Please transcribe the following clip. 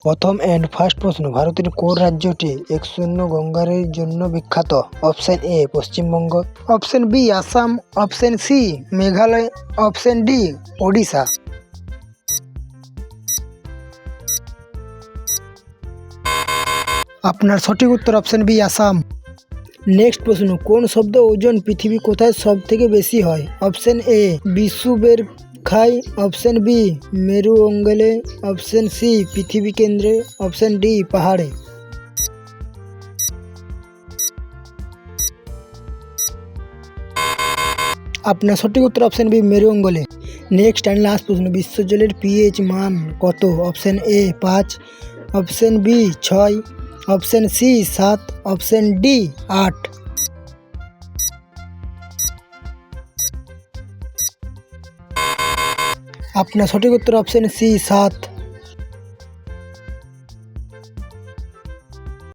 প্রথম and first প্রশ্ন, ভারতের কোন রাজ্যটি এক শূন্য গঙ্গারের জন্য বিখ্যাত? Option A Paschimbanga, option B Assam, option C Meghalaya, option D Odisha. আপনার সঠিক উত্তর অপশন বি আসাম। নেক্সট প্রশ্ন, কোন শব্দ ওজন পৃথিবী কোথায় সব থেকে বেশি হয়? অপশন এ বিষুবের খাই, অপশন বি মেরু অঙ্গলে, অপশন সি পৃথিবী কেন্দ্রে, অপশন ডি পাহাড়ে। আপনার সঠিক উত্তর অপশন বি মেরু অঙ্গলে। নেক্সট অ্যান্ড লাস্ট প্রশ্ন, বিশ্ব জলের পিএইচ মান কত? Option A 5, option B 6, option C 7, option D 8। আপনার সঠিক উত্তর অপশন সি 7।